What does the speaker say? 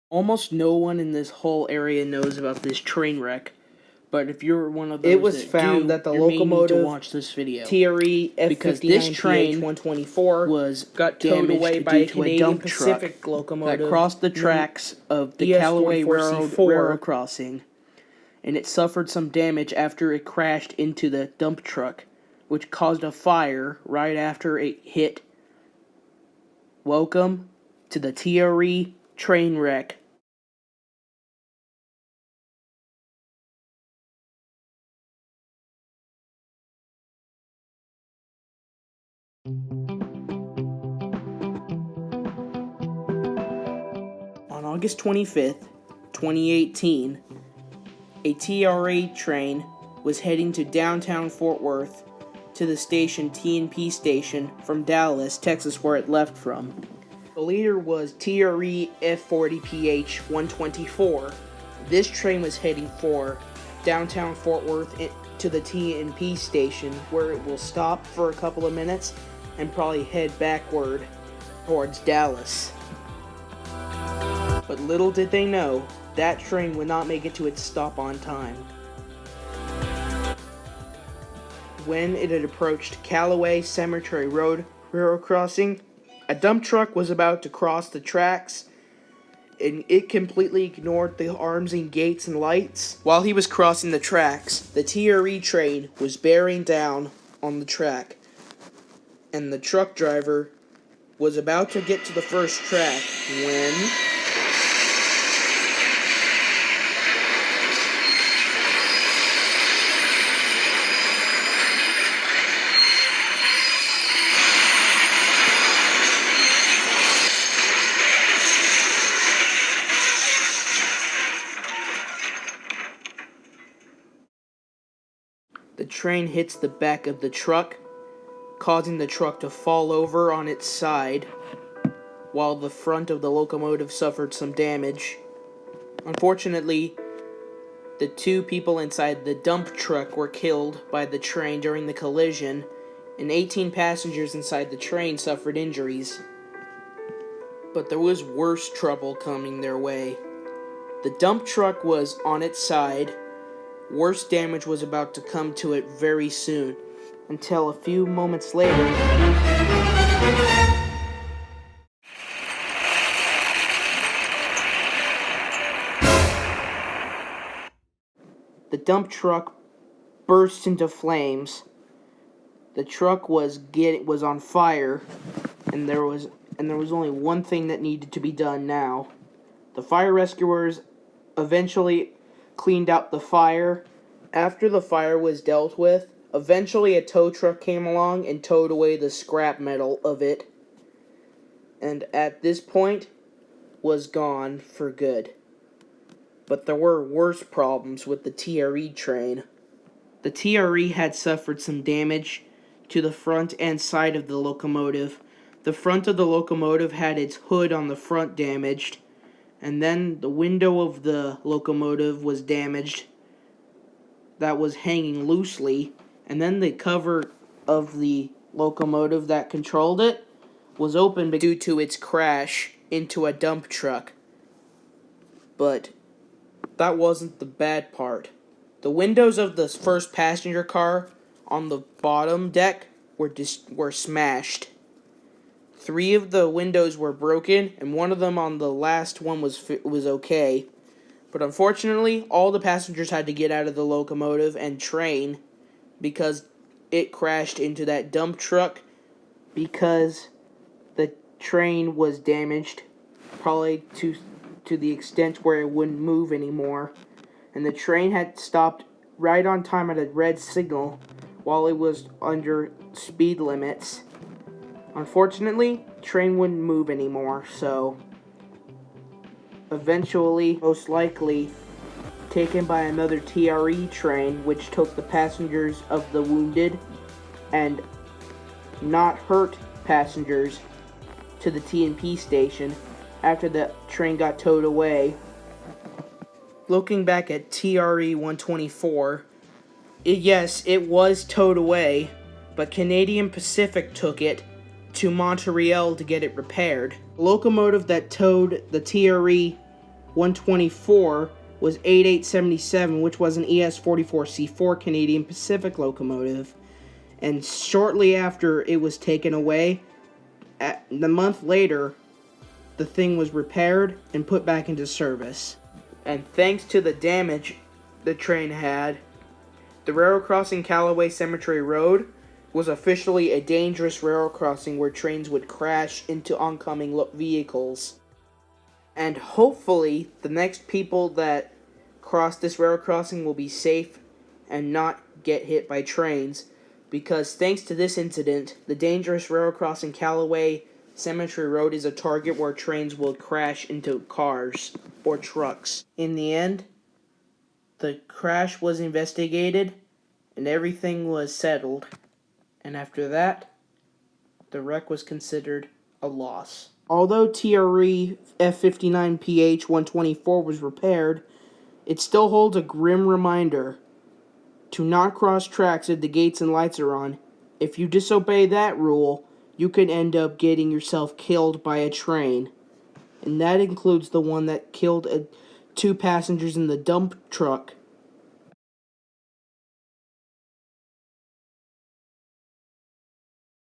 Almost no one in this whole area knows about this train wreck, but if you're one of those It was found that the locomotive to watch this video TRE because this train Was got towed away by a Canadian Pacific locomotive that crossed the tracks of the Calloway railroad crossing, and it suffered some damage after it crashed into the dump truck, which caused a fire right after it hit. Welcome to the TRE train wreck. On August 25th, 2018, a TRE train was heading to downtown Fort Worth to the station T&P station from Dallas, Texas, where it left from. The leader was TRE F40PH 124. This train was heading for downtown Fort Worth to the T&P station, where it will stop for a couple of minutes and probably head backward towards Dallas. But little did they know, that train would not make it to its stop on time. When it had approached Calloway Cemetery Road railroad crossing, a dump truck was about to cross the tracks, and it completely ignored the arms and gates and lights. While he was crossing the tracks, the TRE train was bearing down on the track, and the truck driver was about to get to the first track when the train hits the back of the truck, causing the truck to fall over on its side, while the front of the locomotive suffered some damage. Unfortunately, the two people inside the dump truck were killed by the train during the collision, and 18 passengers inside the train suffered injuries. But there was worse trouble coming their way. The dump truck was on its side. Worse damage was about to come to it very soon, until a few moments later, the dump truck burst into flames. The truck was on fire, and there was only one thing that needed to be done now. The fire rescuers eventually cleaned out the fire. After the fire was dealt with, eventually a tow truck came along and towed away the scrap metal of it, and at this point was gone for good. But there were worse problems with the TRE train. The TRE had suffered some damage to the front and side of the locomotive. The front of the locomotive had its hood on the front damaged, and then the window of the locomotive was damaged that was hanging loosely, and then the cover of the locomotive that controlled it was open due to its crash into a dump truck. But that wasn't the bad part. The windows of the first passenger car on the bottom deck were smashed. 3 of the windows were broken, and one of them on the last one was okay. But unfortunately, all the passengers had to get out of the locomotive and train because it crashed into that dump truck, because the train was damaged, probably to the extent where it wouldn't move anymore. And the train had stopped right on time at a red signal while it was under speed limits. Unfortunately, the train wouldn't move anymore, so eventually, most likely, taken by another TRE train, which took the passengers of the wounded and not hurt passengers to the T&P station after the train got towed away. Looking back at TRE 124, yes, it was towed away, but Canadian Pacific took it to Montreal to get it repaired. The locomotive that towed the TRE 124 was 8877, which was an ES44C4 Canadian Pacific locomotive. And shortly after it was taken away, the month later, the thing was repaired and put back into service. And thanks to the damage the train had, the railroad crossing Calloway Cemetery Road was officially a dangerous railroad crossing where trains would crash into oncoming vehicles. And hopefully, the next people that cross this railroad crossing will be safe and not get hit by trains, because thanks to this incident, the dangerous railroad crossing Calloway Cemetery Road is a target where trains will crash into cars or trucks. In the end, the crash was investigated and everything was settled. And after that, the wreck was considered a loss. Although TRE F59PH 124 was repaired, it still holds a grim reminder to not cross tracks if the gates and lights are on. If you disobey that rule, you could end up getting yourself killed by a train. And that includes the one that killed two passengers in the dump truck